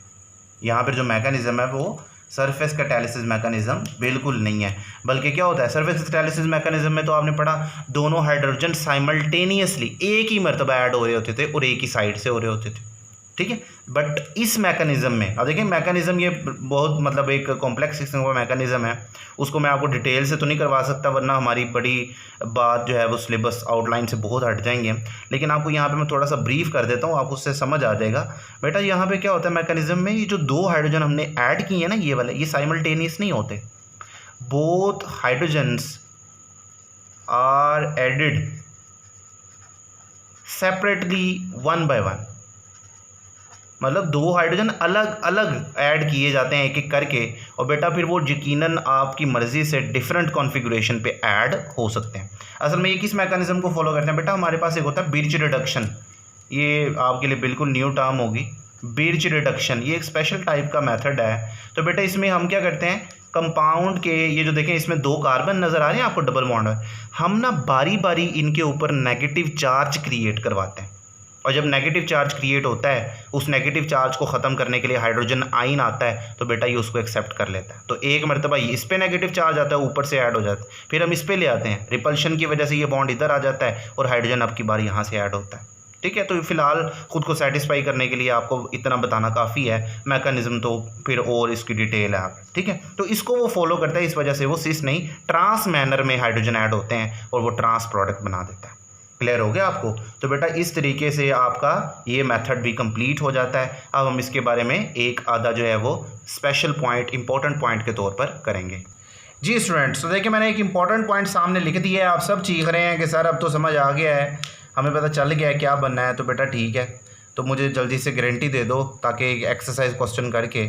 यहाँ पर जो मैकेनिज़्म है वो सरफेस कैटालिसिस मैकेनिज़्म बिल्कुल नहीं है, बल्कि क्या होता है सरफेस कैटालिसिस मैकेनिज़्म में, तो आपने पढ़ा दोनों हाइड्रोजन साइमल्टेनियसली एक ही मरतबा ऐड हो रहे होते थे और एक ही साइड से हो रहे होते थे, ठीक है। बट इस मैकेनिज़्म में अब देखिए मैकेनिज़्म ये बहुत मतलब एक कॉम्प्लेक्स किस्म का मैकेनिज़्म है, उसको मैं आपको डिटेल से तो नहीं करवा सकता वरना हमारी बड़ी बात जो है वो सिलेबस आउटलाइन से बहुत हट जाएंगे, लेकिन आपको यहाँ पे मैं थोड़ा सा ब्रीफ कर देता हूँ, आपको उससे समझ आ जाएगा। बेटा यहाँ पे क्या होता है मैकेनिज़्म में, ये जो 2 हाइड्रोजन हमने ऐड किए हैं ना ये वाले, ये साइमल्टेनियस नहीं होते, both hydrogens are added separately 1 by 1, मतलब 2 हाइड्रोजन अलग अलग ऐड किए जाते हैं एक एक करके, और बेटा फिर वो यकीनन आपकी मर्ज़ी से डिफरेंट कॉन्फ़िगरेशन पे ऐड हो सकते हैं। असल में ये किस मैकेनिज़्म को फॉलो करते हैं बेटा, हमारे पास एक होता है बिर्च रिडक्शन, ये आपके लिए बिल्कुल न्यू टर्म होगी, बिर्च रिडक्शन, ये एक स्पेशल टाइप का मेथड है। तो बेटा इसमें हम क्या करते हैं, कंपाउंड के ये जो देखें इसमें 2 कार्बन नज़र आ रहे हैं आपको डबल बॉन्ड है, हम ना बारी बारी इनके ऊपर नेगेटिव चार्ज क्रिएट करवाते हैं, और जब नेगेटिव चार्ज क्रिएट होता है उस नेगेटिव चार्ज को ख़त्म करने के लिए हाइड्रोजन आइन आता है, तो बेटा ये उसको एक्सेप्ट कर लेता है। तो एक मरतबा इस पे नेगेटिव चार्ज आता है ऊपर से ऐड हो जाता है, फिर हम इस पे ले आते हैं, रिपल्शन की वजह से ये बॉन्ड इधर आ जाता है और हाइड्रोजन अब की बार यहाँ से ऐड होता है, ठीक है। तो फिलहाल खुद को सेटिस्फाई करने के लिए आपको इतना बताना काफ़ी है, मैकेनिज़्म तो फिर और इसकी डिटेल है आप, ठीक है। तो इसको वो फॉलो करता है, इस वजह से वो सिस नहीं ट्रांस मैनर में हाइड्रोजन ऐड होते हैं और वो ट्रांस प्रोडक्ट बना देता है। क्लियर हो गया आपको। तो बेटा इस तरीके से आपका ये मेथड भी कंप्लीट हो जाता है। अब हम इसके बारे में एक आधा जो है वो स्पेशल पॉइंट इंपॉर्टेंट पॉइंट के तौर पर करेंगे। जी स्टूडेंट्स, तो देखिए मैंने एक इंपॉर्टेंट पॉइंट सामने लिख दिया है, आप सब चीख रहे हैं कि सर अब तो समझ आ गया है, हमें पता चल गया है क्या बनना है। तो बेटा ठीक है, तो मुझे जल्दी से गारंटी दे दो ताकि एक एक्सरसाइज क्वेश्चन करके,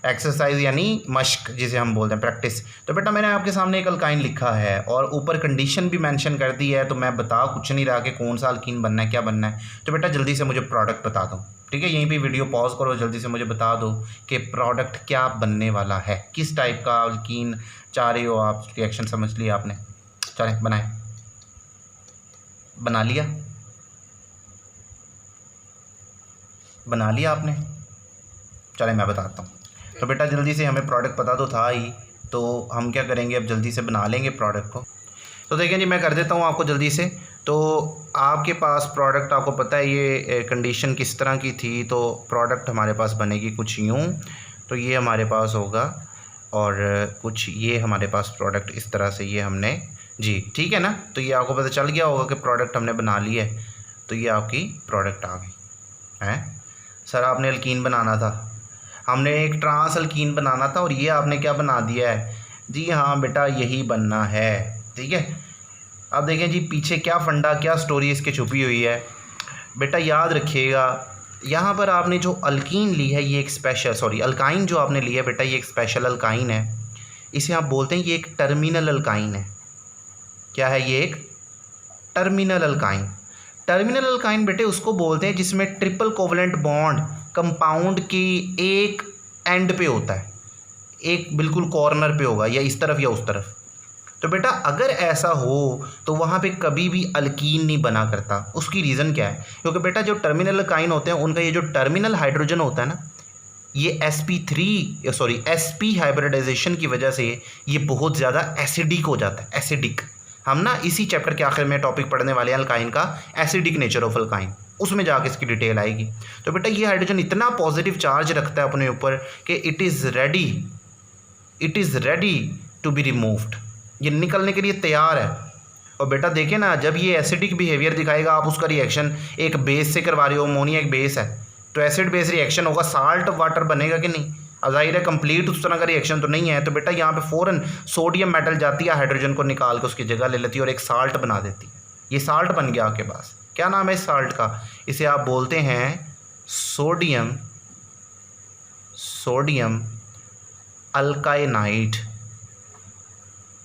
एक्सरसाइज यानी मश्क जिसे हम बोलते हैं प्रैक्टिस। तो बेटा मैंने आपके सामने एक अल्काइन लिखा है और ऊपर कंडीशन भी मेंशन कर दी है, तो मैं बता कुछ नहीं रहा कि कौन सा अल्कीन बनना है क्या बनना है। तो बेटा जल्दी से मुझे प्रोडक्ट बता दो, ठीक है। यहीं पे वीडियो पॉज करो, जल्दी से मुझे बता दो कि प्रोडक्ट क्या बनने वाला है, किस टाइप का अल्कीन चाह रहे हो आप। रिएक्शन समझ लिया आपने, चलें बनाएं। बना लिया आपने? चलें मैं बताता हूँ। तो बेटा जल्दी से, हमें प्रोडक्ट पता तो था ही, तो हम क्या करेंगे अब जल्दी से बना लेंगे प्रोडक्ट को। तो देखें जी, मैं कर देता हूँ आपको जल्दी से। तो आपके पास प्रोडक्ट, आपको पता है ये कंडीशन किस तरह की थी। तो प्रोडक्ट हमारे पास बनेगी कुछ यूँ, तो ये हमारे पास होगा, और कुछ ये हमारे पास प्रोडक्ट इस तरह से, ये हमने जी, ठीक है ना। तो ये आपको पता चल गया होगा कि प्रोडक्ट हमने बना लिया है। तो ये आपकी प्रोडक्ट आ गई है। सर आपने अल्कीन बनाना था, हमने एक ट्रांस अल्कीन बनाना था, और ये आपने क्या बना दिया है? जी हाँ बेटा, यही बनना है, ठीक है। अब देखें जी पीछे क्या फंडा, क्या स्टोरी इसकी छुपी हुई है। बेटा याद रखिएगा, यहाँ पर आपने जो अल्कीन ली है, ये एक स्पेशल अल्काइन जो आपने लिया है बेटा, ये एक स्पेशल अल्काइन है। इसे आप बोलते हैं ये एक टर्मिनल अल्काइन है। क्या है ये? एक टर्मिनल अल्काइन। टर्मिनल अल्काइन बेटे उसको बोलते हैं जिसमें ट्रिपल कोवलेंट बॉन्ड कंपाउंड की एक एंड पे होता है, एक बिल्कुल कॉर्नर पे होगा, या इस तरफ या उस तरफ। तो बेटा अगर ऐसा हो तो वहाँ पे कभी भी अल्कीन नहीं बना करता। उसकी रीज़न क्या है? क्योंकि बेटा जो टर्मिनल अल्काइन होते हैं उनका ये जो टर्मिनल हाइड्रोजन होता है ना, ये sp हाइब्रिडाइजेशन की वजह से ये बहुत ज़्यादा एसिडिक हो जाता है, एसिडिक। हम ना इसी चैप्टर के आखिर में टॉपिक पढ़ने वाले हैं अल्काइन का, एसिडिक नेचर ऑफ अल्काइन, उसमें जाके इसकी डिटेल आएगी। तो बेटा ये हाइड्रोजन इतना पॉजिटिव चार्ज रखता है अपने ऊपर कि it is ready to be removed, ये निकलने के लिए तैयार है। और बेटा देखें ना, जब ये एसिडिक बिहेवियर दिखाएगा, आप उसका रिएक्शन एक बेस से करवा रहे हो, अमोनिया एक बेस है, तो एसिड बेस रिएक्शन होगा, साल्ट वाटर बनेगा कि नहीं? जाहिर है कंप्लीट उस तरह का रिएक्शन तो नहीं है। तो बेटा यहाँ पे फ़ौरन सोडियम मेटल जाती है, हाइड्रोजन को निकाल के उसकी जगह ले लेती है और एक साल्ट बना देती है। ये साल्ट बन गया आपके पास। क्या नाम है इस साल्ट का? इसे आप बोलते हैं सोडियम अल्काइनाइड,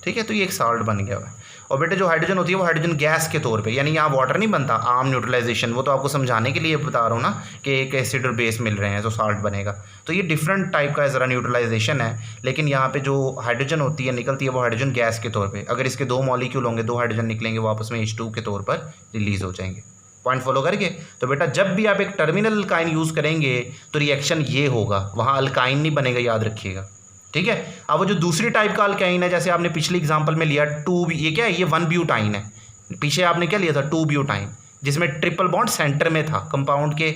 ठीक है। तो ये एक साल्ट बन गया हुआ है। और बेटे जो हाइड्रोजन होती है वो हाइड्रोजन गैस के तौर पे, यानी यहाँ वाटर नहीं बनता, आम न्यूट्रलाइजेशन, वो तो आपको समझाने के लिए बता रहा हूँ ना कि एक एसिड और बेस मिल रहे हैं तो साल्ट बनेगा। तो ये डिफरेंट टाइप का ज़रा न्यूट्रलाइजेशन है, लेकिन यहाँ पे जो हाइड्रोजन होती है निकलती है वो हाइड्रोजन गैस के तौर पर। अगर इसके दो मॉलिक्यूल होंगे, दो हाइड्रोजन निकलेंगे, वो आपस में H2 के तौर पर रिलीज़ हो जाएंगे। पॉइंट फॉलो करके। तो बेटा जब भी आप एक टर्मिनल अल्काइन यूज़ करेंगे तो रिएक्शन ये होगा, वहाँ अल्काइन नहीं बनेगा, याद रखिएगा, ठीक है। अब वो जो दूसरी टाइप का अल्काइन है, जैसे आपने पिछले एग्जांपल में लिया ये क्या है? ये 1 ब्यूटाइन है। पीछे आपने क्या लिया था? 2 ब्यूटाइन, जिसमें ट्रिपल बॉन्ड सेंटर में था, कंपाउंड के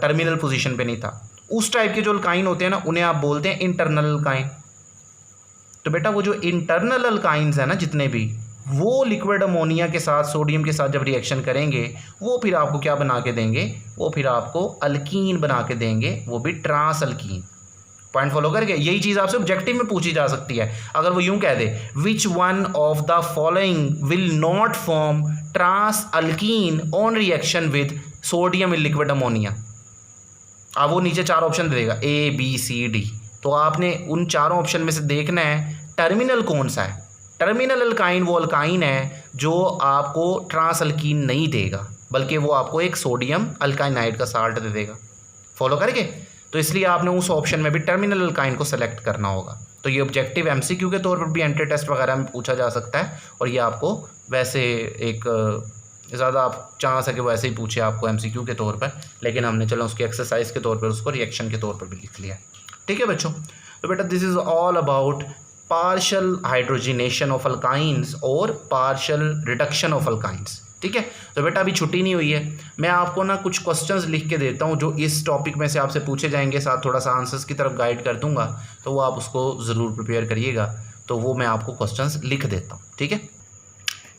टर्मिनल पोजीशन पे नहीं था। उस टाइप के जो अल्काइन होते हैं ना, उन्हें आप बोलते हैं इंटरनल अल्काइन। तो बेटा वो जो इंटरनल अल्काइंस है ना जितने भी, वो लिक्विड अमोनिया के साथ, सोडियम के साथ जब रिएक्शन करेंगे, वो फिर आपको क्या बना के देंगे? वो फिर आपको अल्कीन बना के देंगे, वो भी ट्रांस अल्कीन। पॉइंट फॉलो करके। यही चीज़ आपसे ऑब्जेक्टिव में पूछी जा सकती है। अगर वो यूं कह दे, which one of the following will not form trans alkene on reaction with sodium in liquid ammonia. अब वो नीचे 4 ऑप्शन देगा, ABCD। तो आपने उन चारों ऑप्शन में से देखना है टर्मिनल कौन सा है। टर्मिनल अल्काइन वो अल्काइन है जो आपको ट्रांस अल्कीन नहीं देगा, बल्कि वो आपको एक सोडियम अल्काइनाइड का साल्ट दे देगा। फॉलो करके। तो इसलिए आपने उस ऑप्शन में भी टर्मिनल अल्काइन को सेलेक्ट करना होगा। तो ये ऑब्जेक्टिव MCQ के तौर पर भी एंट्री टेस्ट वगैरह में पूछा जा सकता है, और ये आपको वैसे एक ज़्यादा आप चांस है कि वैसे ही पूछे आपको MCQ के तौर पर, लेकिन हमने चलो उसकी एक्सरसाइज के तौर पर उसको रिएक्शन के तौर पर भी लिख लिया। ठीक है बच्चों। तो बेटा this is all about partial hydrogenation of alkynes और पार्शियल रिडक्शन ऑफ अल्काइंस। ठीक है। तो बेटा अभी छुट्टी नहीं हुई है, मैं आपको ना कुछ क्वेश्चंस लिख के देता हूँ जो इस टॉपिक में से आपसे पूछे जाएंगे, साथ थोड़ा सा आंसर्स की तरफ गाइड कर दूंगा, तो वो आप उसको ज़रूर प्रिपेयर करिएगा। तो वो मैं आपको क्वेश्चंस लिख देता हूँ। ठीक है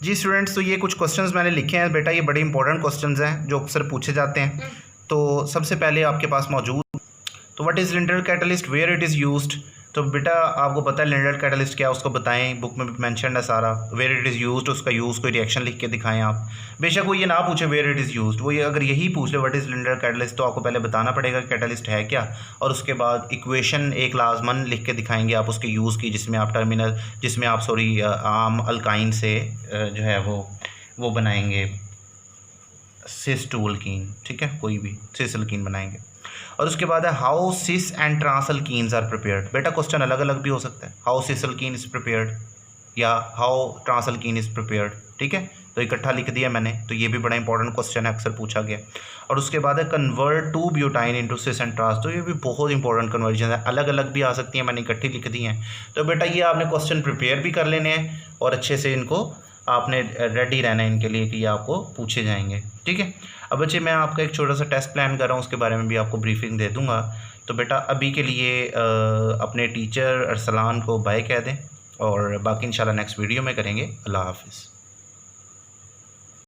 जी स्टूडेंट्स। तो ये कुछ क्वेश्चंस मैंने लिखे हैं बेटा, ये बड़े इंपॉर्टेंट क्वेश्चंस हैं जो अक्सर पूछे जाते हैं। तो सबसे पहले आपके पास मौजूद, तो what is Lindlar catalyst, where it is used. तो बेटा आपको पता है लिंडर कैटलिस्ट क्या, उसको बताएं, बुक में भी मेंशन है सारा। वेयर इट इज़ यूज्ड, उसका यूज़ कोई रिएक्शन लिख के दिखाएं आप। बेशक वो ये ना पूछे वेयर इट इज़ यूज्ड, वो ये अगर यही पूछ ले व्हाट इज़ लिंडर कैटलिस्ट, तो आपको पहले बताना पड़ेगा कैटलिस्ट है क्या, और उसके बाद इक्वेशन एक लाजमन लिख के दिखाएंगे आप उसके यूज़ की, जिसमें आप आम अल्काइन से जो है वो बनाएंगे सिस टू अल्कीन। ठीक है, कोई भी सिस अल्कीन बनाएंगे। और उसके बाद है how cis and trans alkenes are prepared. बेटा क्वेश्चन अलग अलग भी हो सकता है, how cis alkene is prepared, या how trans alkene is prepared. ठीक है, तो इकट्ठा लिख दिया मैंने, तो ये भी बड़ा इंपॉर्टेंट क्वेश्चन है, अक्सर पूछा गया। और उसके बाद है convert two butyne into cis and trans, तो ये भी बहुत इंपॉर्टेंट कन्वर्जन है, अलग अलग भी आ सकती हैं, मैंने इकट्ठी लिख दी हैं। तो बेटा ये आपने क्वेश्चन प्रिपेयर भी कर लेने हैं और अच्छे से इनको आपने रेडी रहना है इनके लिए कि ये आपको पूछे जाएंगे। ठीक है, अब बच्चे मैं आपका एक छोटा सा टेस्ट प्लान कर रहा हूँ, उसके बारे में भी आपको ब्रीफिंग दे दूँगा। तो बेटा अभी के लिए अपने टीचर अरसलान को बाय कह दें, और बाकी इंशाल्लाह नेक्स्ट वीडियो में करेंगे। अल्लाह हाफ़िज़।